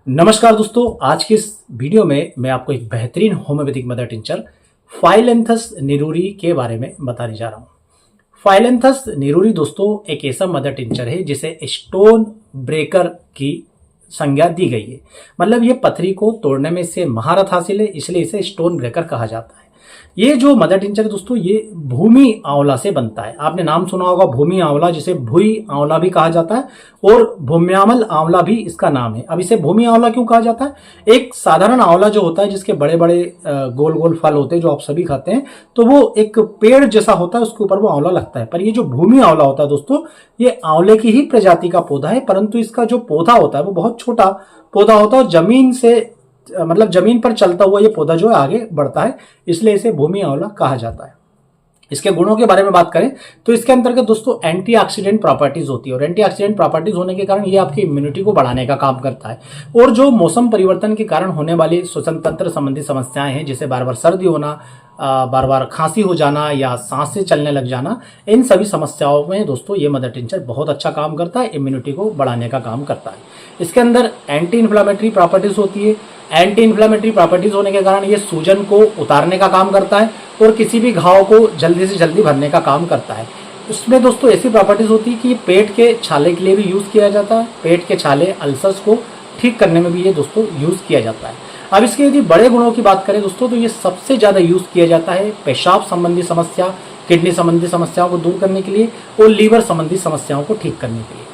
नमस्कार दोस्तों, आज की इस वीडियो में मैं आपको एक बेहतरीन होम्योपैथिक मदर टिंचर फाइलेंथस निरूरी के बारे में बताने जा रहा हूँ। फाइलेंथस निरूरी दोस्तों एक ऐसा मदर टिंचर है जिसे स्टोन ब्रेकर की संज्ञा दी गई है। मतलब ये पथरी को तोड़ने में इससे महारत हासिल है, इसलिए इसे स्टोन ब्रेकर कहा जाता है। ये जो मदर टिंचर है दोस्तों, ये भूमि आंवला से बनता है। आपने नाम सुना होगा भूमि आंवला, जिसे भुई आंवला भी कहा जाता है और भूम्यामल आंवला भी इसका नाम है। अब इसे भूमि आंवला क्यों कहा जाता है? एक साधारण आंवला जो होता है, जिसके बड़े बड़े गोल गोल फल होते हैं जो आप सभी खाते हैं, तो वो एक पेड़ जैसा होता है, उसके ऊपर वो आंवला लगता है। पर ये जो भूमि आंवला होता है दोस्तों, ये आंवले की ही प्रजाति का पौधा है, परंतु इसका जो पौधा होता है वो बहुत छोटा पौधा होता है और जमीन से मतलब जमीन पर चलता हुआ ये पौधा जो है आगे बढ़ता है, इसलिए इसे भूमि आंवला कहा जाता है। इसके गुणों के बारे में बात करें तो इसके अंतर्गत दोस्तों एंटीऑक्सीडेंट प्रॉपर्टीज होती है और एंटीऑक्सीडेंट प्रॉपर्टीज होने के कारण ये आपकी इम्यूनिटी को बढ़ाने का काम करता है। और जो मौसम परिवर्तन के कारण होने वाली श्वसन तंत्र संबंधी समस्याएं हैं, जैसे बार बार सर्दी होना, बार बार खांसी हो जाना या सांस से चलने लग जाना, इन सभी समस्याओं में दोस्तों ये मदर टिंचर बहुत अच्छा काम करता है, इम्यूनिटी को बढ़ाने का काम करता है। इसके अंदर एंटी इन्फ्लामेटरी प्रॉपर्टीज होती है। एंटी इन्फ्लामेटरी प्रॉपर्टीज होने के कारण ये सूजन को उतारने का काम करता है और किसी भी घाव को जल्दी से जल्दी भरने का काम करता है। उसमें दोस्तों ऐसी प्रॉपर्टीज होती है कि पेट के छाले के लिए भी यूज किया जाता है। पेट के छाले अल्सर्स को ठीक करने में भी ये दोस्तों यूज किया जाता है। अब इसके यदि बड़े गुणों की बात करें दोस्तों, तो ये सबसे ज्यादा यूज किया जाता है पेशाब संबंधी समस्या, किडनी संबंधी समस्याओं को दूर करने के लिए और लीवर संबंधी समस्याओं को ठीक करने के लिए।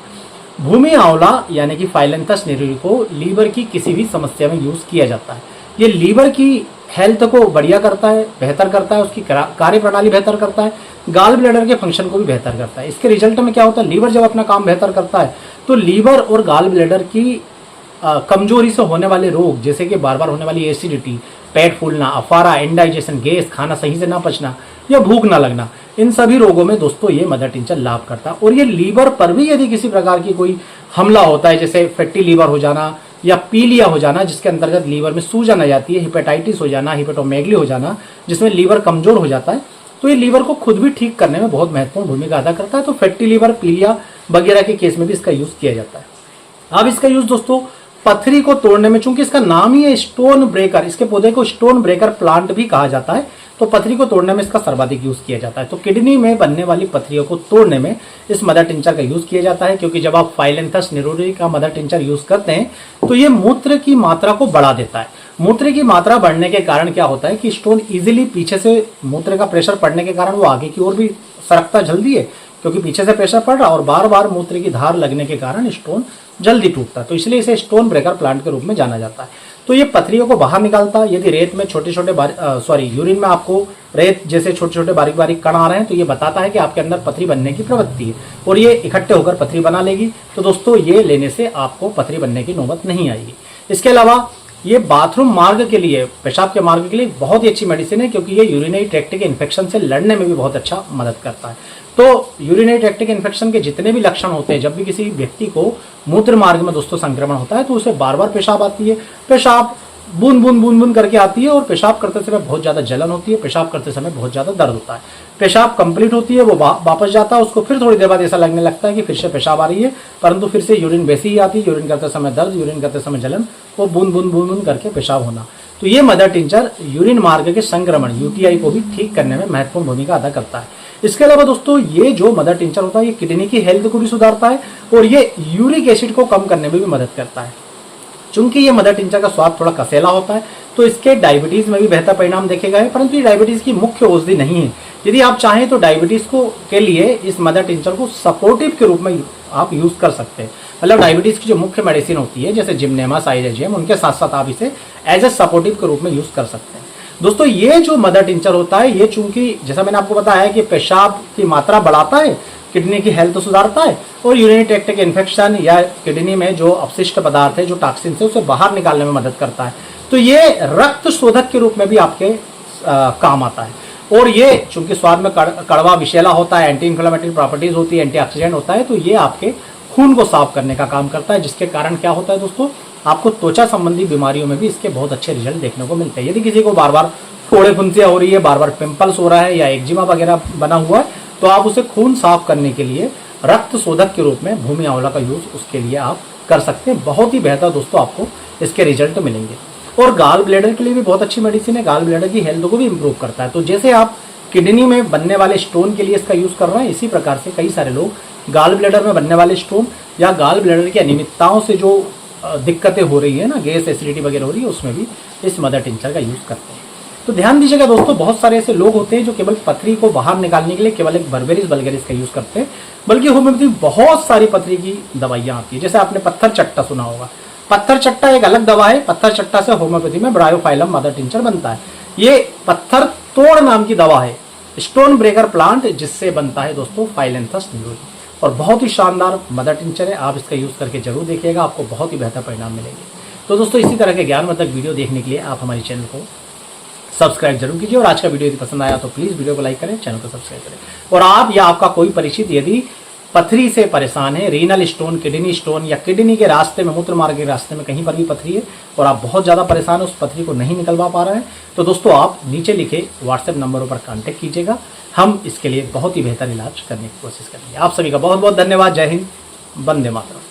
भूमि आंवला यानी कि फाइलेंथस निरूरी को लीवर की किसी भी समस्या में यूज किया जाता है। ये लीवर की हेल्थ को बढ़िया करता है, बेहतर करता है, उसकी कार्य प्रणाली बेहतर करता है, गाल ब्लैडर के फंक्शन को भी बेहतर करता है। इसके रिजल्ट में क्या होता है, लीवर जब अपना काम बेहतर करता है तो लीवर और गाल ब्लैडर की कमजोरी से होने वाले रोग, जैसे कि बार बार होने वाली एसिडिटी, पेट फूलना, अफारा, इंडाइजेशन, गैस, खाना सही से ना पचना या भूख ना लगना, इन सभी रोगों में दोस्तों ये मदर टिंचर लाभ करता है। और ये लीवर पर भी यदि किसी प्रकार की कोई हमला होता है, जैसे फैटी लीवर हो जाना या पीलिया हो जाना, जिसके अंतर्गत लीवर में सूजन आ जाती है, हिपेटाइटिस हो जाना, हिपेटोमेगली हो जाना, जिसमें लीवर कमजोर हो जाता है, तो ये लीवर को खुद भी ठीक करने में बहुत महत्वपूर्ण भूमिका अदा करता है। तो फैटी लीवर, पीलिया वगैरह के केस में भी इसका यूज किया जाता है। अब इसका यूज दोस्तों पथरी को तोड़ने में, चूंकि इसका नाम ही है स्टोन ब्रेकर, इसके पौधे को स्टोन ब्रेकर प्लांट भी कहा जाता है, तो पथरी को तोड़ने में इसका सर्वाधिक यूज किया जाता है। तो किडनी में बनने वाली पथरियों को तोड़ने में इस मदर टिंचर का यूज किया जाता है, क्योंकि जब आप फाइलेंथस निरूरी का मदर टिंचर यूज करते हैं तो ये मूत्र की मात्रा को बढ़ा देता है। मूत्र की मात्रा बढ़ने के कारण क्या होता है कि स्टोन इजिली पीछे से मूत्र का प्रेशर पड़ने के कारण वो आगे की ओर भी सरकता जल्दी है, क्योंकि पीछे से प्रेशर पड़ रहा और बार बार मूत्र की धार लगने के कारण स्टोन जल्दी टूटता है। तो इसलिए इसे स्टोन ब्रेकर प्लांट के रूप में जाना जाता है। तो ये पथरियों को बाहर निकालता है। यदि रेत में छोटे छोटे यूरिन में आपको रेत जैसे छोटे छोटे बारीक बारीक कण आ रहे हैं, तो ये बताता है कि आपके अंदर पथरी बनने की प्रवृत्ति है और ये इकट्ठे होकर पथरी बना लेगी। तो दोस्तों ये लेने से आपको पथरी बनने की नौबत नहीं आएगी। इसके अलावा ये बाथरूम मार्ग के लिए, पेशाब के मार्ग के लिए बहुत ही अच्छी मेडिसिन है, क्योंकि ये यूरिनरी ट्रैक्ट के इन्फेक्शन से लड़ने में भी बहुत अच्छा मदद करता है। तो यूरिनरी ट्रैक्ट के इन्फेक्शन के जितने भी लक्षण होते हैं, जब भी किसी व्यक्ति को मूत्र मार्ग में दोस्तों संक्रमण होता है, तो उसे बार बार पेशाब आती है, पेशाब बूंद बूंद बूंद बूंद करके आती है और पेशाब करते समय बहुत ज्यादा जलन होती है, पेशाब करते समय बहुत ज्यादा दर्द होता है। पेशाब कंप्लीट होती है, वो वापस जाता है, उसको फिर थोड़ी देर बाद ऐसा लगने लगता है कि फिर से पेशाब आ रही है, परंतु फिर से यूरिन वैसी ही आती है, यूरिन करते समय दर्द, यूरिन करते समय जलन, वो बूंद बूंद बूंद बूंद करके पेशाब होना। तो ये मदर टिंचर यूरिन मार्ग के संक्रमण, यूटीआई को भी ठीक करने में महत्वपूर्ण भूमिका अदा करता है। इसके अलावा दोस्तों ये जो मदर टिंचर होता है, ये किडनी की हेल्थ को भी सुधारता है और ये यूरिक एसिड को कम करने में भी मदद करता है। चूंकि ये मदर टिंचर का स्वाद थोड़ा कसेला होता है, तो इसके डायबिटीज में भी बेहतर परिणाम देखे गए, परंतु ये डायबिटीज की मुख्य औषधि नहीं है। यदि आप चाहें तो डायबिटीज को के लिए इस मदर टिंचर को सपोर्टिव के रूप में आप यूज कर सकते हैं। मतलब डायबिटीज की जो मुख्य मेडिसिन होती है, जैसे जिम्नेमा, साइलेजियम, उनके साथ साथ आप इसे एज ए सपोर्टिव के रूप में यूज कर सकते हैं। दोस्तों ये जो मदर टिंचर होता है, ये चूंकि जैसा मैंने आपको बताया कि पेशाब की मात्रा बढ़ाता है, किडनी की हेल्थ सुधारता है और यूरिनरी ट्रैक्ट के इन्फेक्शन या किडनी में जो अपशिष्ट पदार्थ है, जो टॉक्सिन है, उसे बाहर निकालने में मदद करता है। तो ये रक्त शोधक के रूप में भी आपके काम आता है। और ये चूंकि स्वाद में कड़वा विषैला होता है, एंटी इन्फ्लेमेटरी प्रॉपर्टीज होती है, एंटीऑक्सीडेंट होता है, तो ये आपके खून को साफ करने का काम करता है, जिसके कारण क्या होता है दोस्तों, आपको त्वचा संबंधी बीमारियों में भी इसके बहुत अच्छे रिजल्ट देखने को मिलते हैं। यदि किसी को बार बार फोड़े फुंसियां हो रही है, बार बार पिंपल्स हो रहा है या एक्जिमा वगैरह बना हुआ है, तो आप उसे खून साफ करने के लिए रक्त शोधक के रूप में भूमि आंवला का यूज उसके लिए आप कर सकते हैं। बहुत ही बेहतर दोस्तों आपको इसके रिजल्ट मिलेंगे। और गाल ब्लैडर के लिए भी बहुत अच्छी मेडिसिन है, गाल ब्लैडर की हेल्थ को भी इंप्रूव करता है। तो जैसे आप किडनी में बनने वाले स्टोन के लिए इसका यूज कर रहे हैं, इसी प्रकार से कई सारे लोग गाल ब्लैडर में बनने वाले स्टोन या गाल ब्लैडर की अनियमितताओं से जो दिक्कतें हो रही है ना, गैस एसिडिटी वगैरह हो रही है, उसमें भी इस मदर टिंचर का यूज करते हैं। तो ध्यान दीजिएगा दोस्तों, बहुत सारे ऐसे लोग होते हैं जो केवल पथरी को बाहर निकालने के लिए केवल एक बर्बेरिस वल्गैरिस का यूज करते हैं, बल्कि होम्योपैथी बहुत सारी पथरी की दवाइयां आती है। जैसे आपने पत्थर चट्टा सुना होगा, पत्थर चट्टा एक अलग दवा है। पत्थर चट्टा से होम्योपैथी में ब्रायोफाइलम मदर टिंचर बनता है। ये पत्थर तोड़ नाम की दवा है, स्टोन ब्रेकर प्लांट, जिससे बनता है दोस्तों फाइलेंथस निरोरी, और बहुत ही शानदार मदर टिंचर है। आप इसका यूज करके जरूर देखिएगा, आपको बहुत ही बेहतर परिणाम मिलेंगे। तो दोस्तों इसी तरह के ज्ञानवर्धक वीडियो देखने के लिए आप हमारे चैनल को सब्सक्राइब जरूर कीजिए। और आज का वीडियो यदि पसंद आया तो प्लीज वीडियो को लाइक करें, चैनल को सब्सक्राइब करें। और आप या आपका कोई परिचित यदि पथरी से परेशान है, रीनल स्टोन, किडनी स्टोन, या किडनी के रास्ते में, मूत्र मार्ग के रास्ते में कहीं पर भी पथरी है और आप बहुत ज्यादा परेशान है, उस पथरी को नहीं निकलवा पा रहे हैं, तो दोस्तों आप नीचे लिखे व्हाट्सएप नंबरों पर कांटेक्ट कीजिएगा। हम इसके लिए बहुत ही बेहतर इलाज करने की कोशिश करेंगे। आप सभी का बहुत बहुत धन्यवाद। जय हिंद, वंदे मातरम।